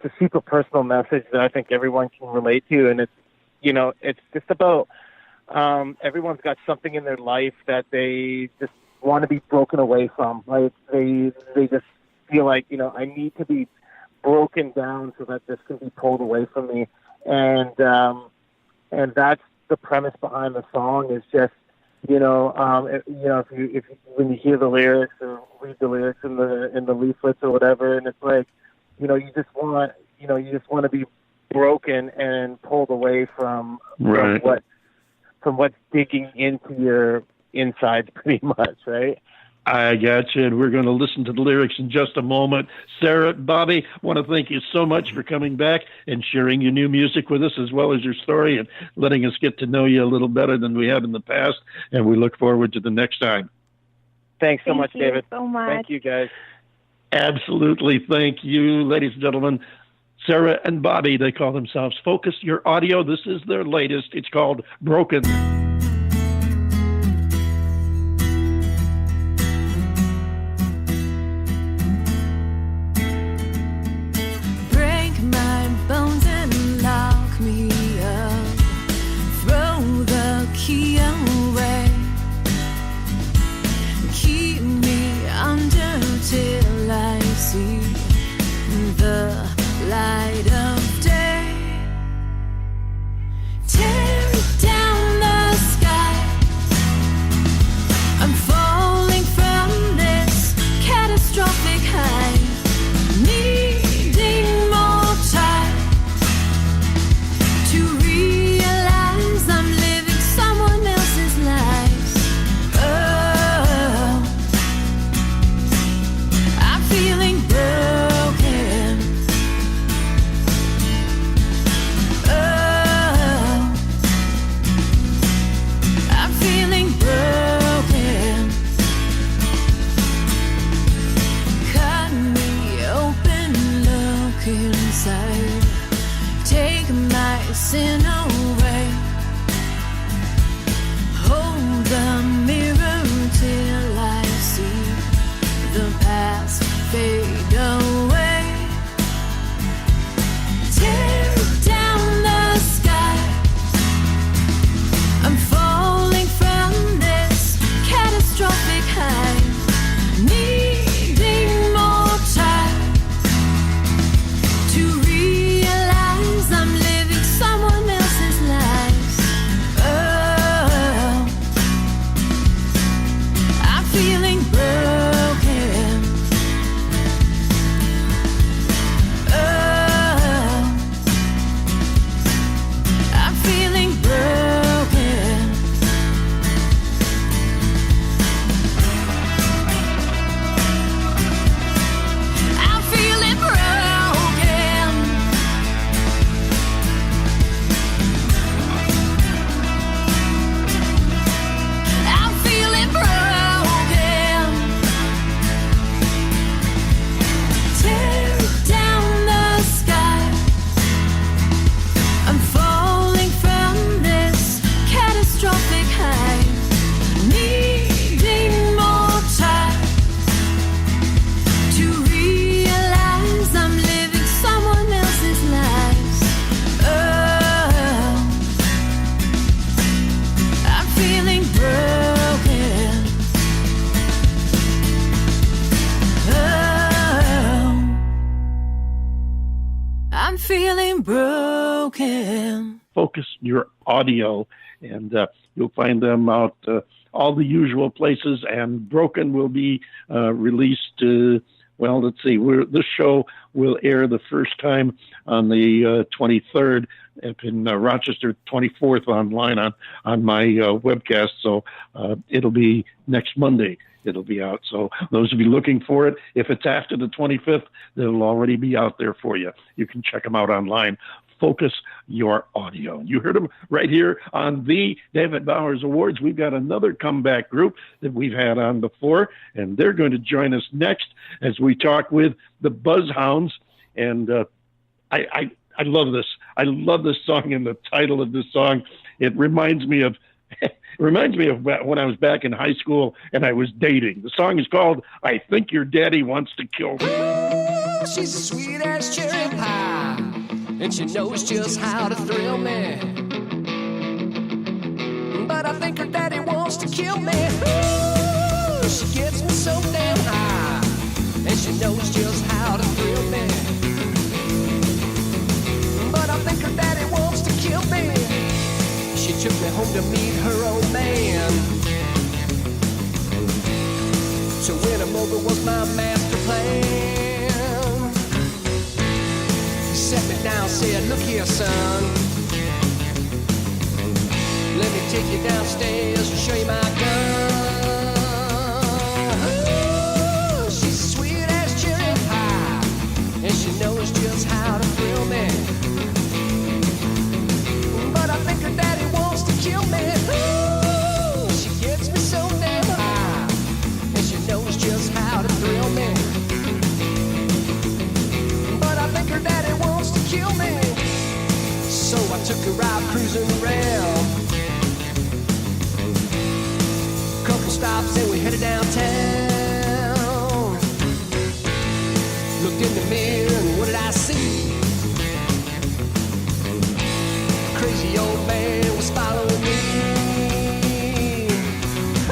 a super personal message that I think everyone can relate to, and it's, you know, it's just about everyone's got something in their life that they just want to be broken away from. Like they just feel like, you know, I need to be broken down so that this can be pulled away from me, and that's the premise behind the song. Is just, you know, if when you hear the lyrics or read the lyrics in the leaflets or whatever, and it's like, you know, you just want to be broken and pulled away from what's digging into your insides, pretty much, right? I got you, and we're going to listen to the lyrics in just a moment. Sarah, Bobby, want to thank you so much for coming back and sharing your new music with us, as well as your story, and letting us get to know you a little better than we have in the past, and we look forward to the next time. Thanks so much, David. So much. Thank you, guys. Absolutely. Thank you, ladies and gentlemen. Sarah and Bobby, they call themselves Focus Your Audio. This is their latest. It's called Broken. Focus Your Audio, and you'll find them out all the usual places, and Broken will be released, well, let's see, this show will air the first time on the 23rd up in Rochester, 24th online on my webcast, so it'll be next Monday. It'll be out. So those of you looking for it, if it's after the 25th, it'll already be out there for you. You can check them out online. Focus Your Audio. You heard them right here on the David Bowers Awards. We've got another comeback group that we've had on before, and they're going to join us next as we talk with the BuzzHounds. And I love this. I love this song and the title of this song. It reminds me of when I was back in high school and I was dating. The song is called I Think Your Daddy Wants to Kill Me. She's as sweet as cherry pie. and she knows just how to thrill me. But I think her daddy wants to kill me. Ooh, she gets me so damn high, and she knows just how to thrill me. But I think her daddy wants to kill me. She took me home to meet her old man. To win him over was my master plan. He sat me down, said, look here, son, let me take you downstairs and show you my gun. Ooh, she's sweet as cherry pie, and she knows just how to thrill me. But I think her daddy wants to kill me. Ooh, she gets me so damn high, and she knows just how to thrill me. But I think her daddy wants to kill me. So I took her out cruising around. Couple stops and we headed downtown. Looked in the mirror and what did I see? A crazy old man was following me.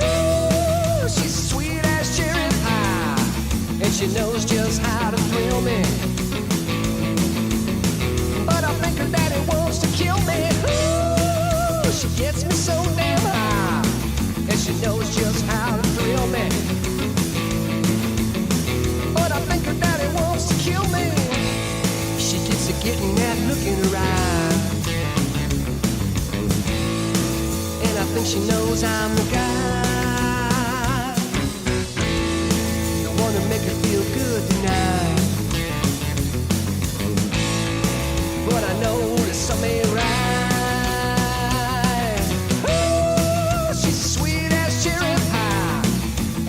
Ooh, she's sweet as cherry pie, and she knows just how to thrill me. But I think her daddy wants to kill me. Ooh, she gets me so damn high, and she knows just how to thrill me. But I think her daddy wants to kill me. She gets a getting that look in her eye, and I think she knows I'm the guy, the one to make her feel good tonight. But I know there's something ain't right. Ooh, she's sweet as cherry pie,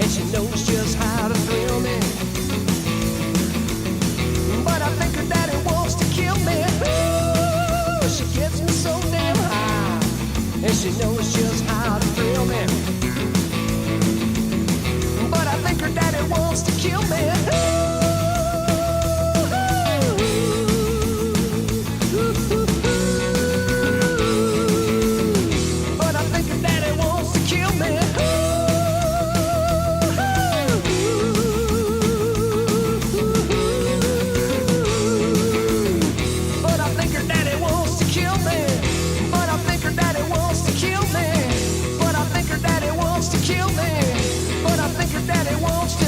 and she knows just how to thrill me. But I think her daddy wants to kill me. Ooh, she gets me so damn high, and she knows just how to thrill me. But I think her daddy wants to kill me. But I think her daddy wants to kill me. But I think her daddy wants to kill me. But I think her daddy wants to kill me. But I think her daddy wants to kill me. But I think her daddy wants to.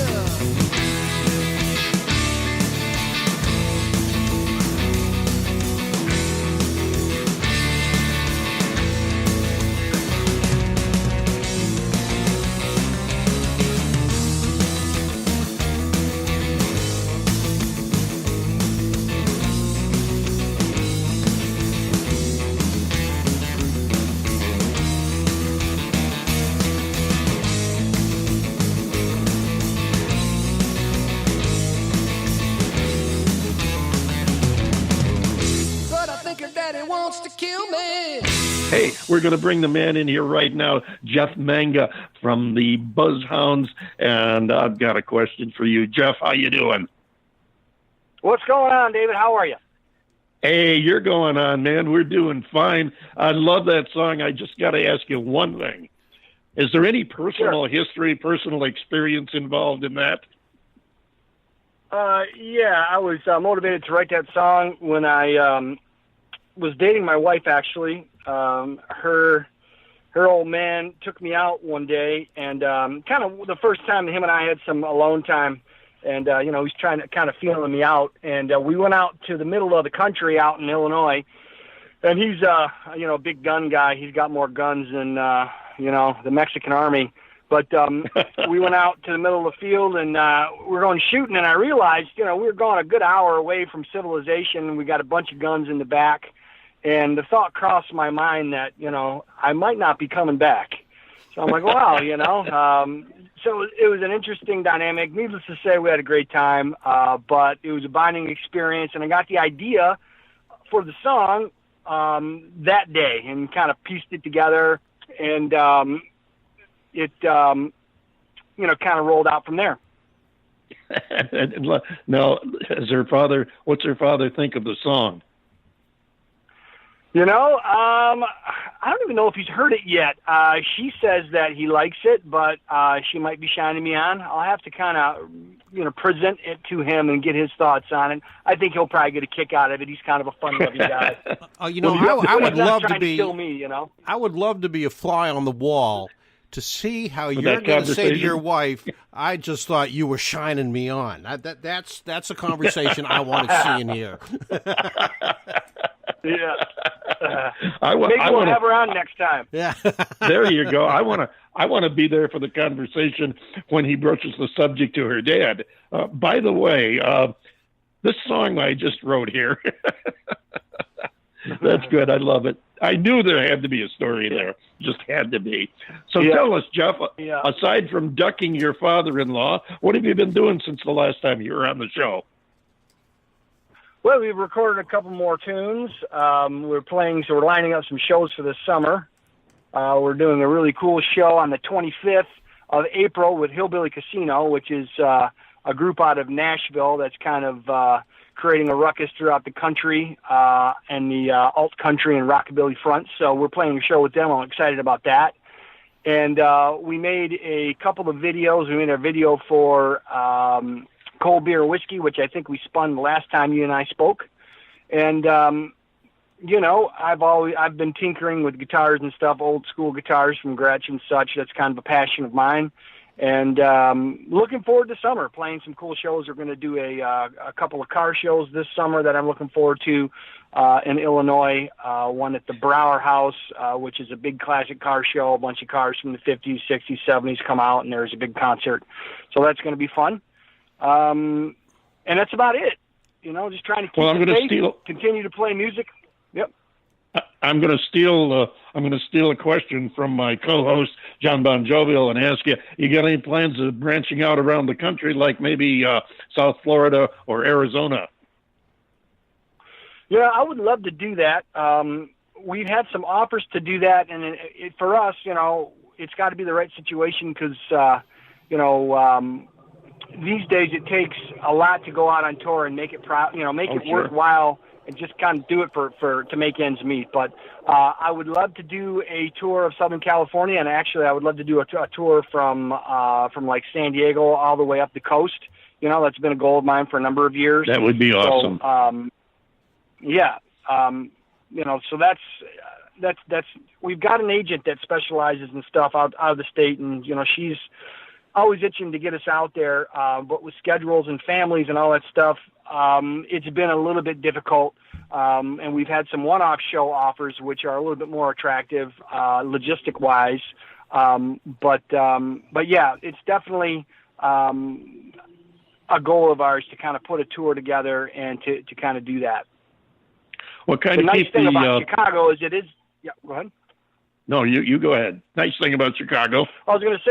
But I think her daddy wants to kill me. Hey, we're going to bring the man in here right now, Jeff Manga from the BuzzHounds, and I've got a question for you. Jeff, how you doing? What's going on, David? How are you? Hey, you're going on, man. We're doing fine. I love that song. I just got to ask you one thing. Is there any personal history, personal experience involved in that? Yeah, I was motivated to write that song when I was dating my wife, actually. Her old man took me out one day, and kind of the first time him and I had some alone time, and, he's trying to kind of feeling me out. And we went out to the middle of the country out in Illinois, and he's, a big gun guy. He's got more guns than, the Mexican army. But we went out to the middle of the field, and we were going shooting, and I realized, we were going a good hour away from civilization, and we got a bunch of guns in the back. And the thought crossed my mind that, I might not be coming back. So I'm like, wow, so it was an interesting dynamic. Needless to say, we had a great time, but it was a bonding experience, and I got the idea for the song that day and kind of pieced it together, and it kind of rolled out from there. Now, what's her father think of the song? You know, I don't even know if he's heard it yet. She says that he likes it, but she might be shining me on. I'll have to kind of, present it to him and get his thoughts on it. I think he'll probably get a kick out of it. He's kind of a fun-loving guy. I would love to be. Kill me, I would love to be a fly on the wall to see how you're going to say to your wife, "I just thought you were shining me on." That's a conversation I want to see and hear. Yeah. Maybe we'll have her on next time. Yeah. There you go. I want to be there for the conversation when he broaches the subject to her dad. By the way, this song I just wrote here, that's good. I love it. I knew there had to be a story there. Just had to be. So tell us, Jeff, aside from ducking your father-in-law, what have you been doing since the last time you were on the show? Well, we've recorded a couple more tunes. We're lining up some shows for this summer. We're doing a really cool show on the 25th of April with Hillbilly Casino, which is a group out of Nashville that's kind of creating a ruckus throughout the country and the alt country and rockabilly front. So we're playing a show with them. I'm excited about that. And we made a couple of videos. We made a video for Cold Beer Whiskey, which I think we spun the last time you and I spoke. And, I've been tinkering with guitars and stuff, old school guitars from Gretsch and such. That's kind of a passion of mine. And looking forward to summer, playing some cool shows. We're going to do a couple of car shows this summer that I'm looking forward to in Illinois. One at the Brower House, which is a big classic car show. A bunch of cars from the 50s, 60s, 70s come out, and there's a big concert. So that's going to be fun. And that's about it. Just trying to keep continue to play music. Yep. I'm going to steal a question from my co-host John Bon Jovial and ask you: you got any plans of branching out around the country, like maybe South Florida or Arizona? Yeah, I would love to do that. We've had some offers to do that, and for us, it's got to be the right situation because these days it takes a lot to go out on tour and make it worthwhile and just kind of do it to make ends meet. But I would love to do a tour of Southern California, and actually I would love to do a tour from like San Diego all the way up the coast. That's been a goal of mine for a number of years. That would be awesome. So that's we've got an agent that specializes in stuff out of the state, and she's always itching to get us out there, but with schedules and families and all that stuff, it's been a little bit difficult. And we've had some one-off show offers, which are a little bit more attractive, logistic-wise. But yeah, it's definitely a goal of ours to kind of put a tour together and to kind of do that. What kind the of nice thing about Chicago is it is. Yeah, go ahead. No, you go ahead. Nice thing about Chicago. I was going to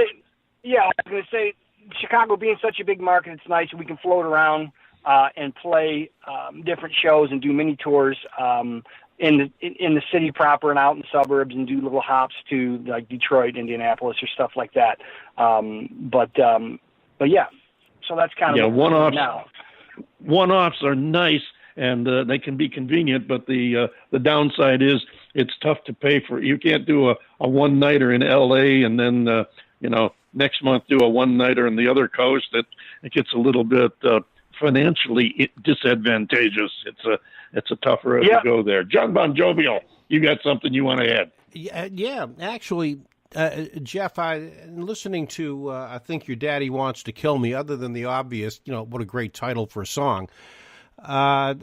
say, Chicago being such a big market, it's nice. We can float around and play different shows and do mini tours in the city proper and out in the suburbs, and do little hops to like Detroit, Indianapolis, or stuff like that. But yeah, so that's kind of one-offs. Now. One-offs are nice, and they can be convenient, but the downside is it's tough to pay for. You can't do a one-nighter in L.A. and then next month do a one-nighter on the other coast. It gets a little bit financially disadvantageous. It's a tough road to go there. John Bon Jovial, you got something you want to add? Yeah, actually, Jeff, listening to I Think Your Daddy Wants to Kill Me, other than the obvious, what a great title for a song. I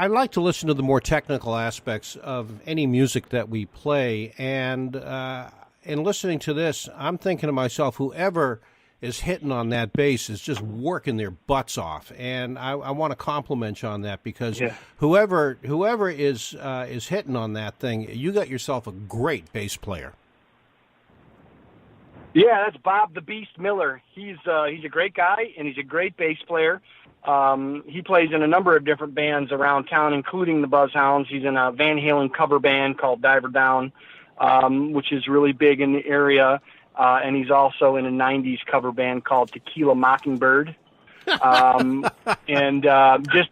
like to listen to the more technical aspects of any music that we play, and in listening to this, I'm thinking to myself, whoever is hitting on that bass is just working their butts off, and I want to compliment you on that, because whoever is hitting on that thing, you got yourself a great bass player. Yeah, that's Bob the Beast Miller. He's a great guy, and he's a great bass player. He plays in a number of different bands around town, including the BuzzHounds. He's in a Van Halen cover band called Diver Down, which is really big in the area. And he's also in a 90s cover band called Tequila Mockingbird. And just,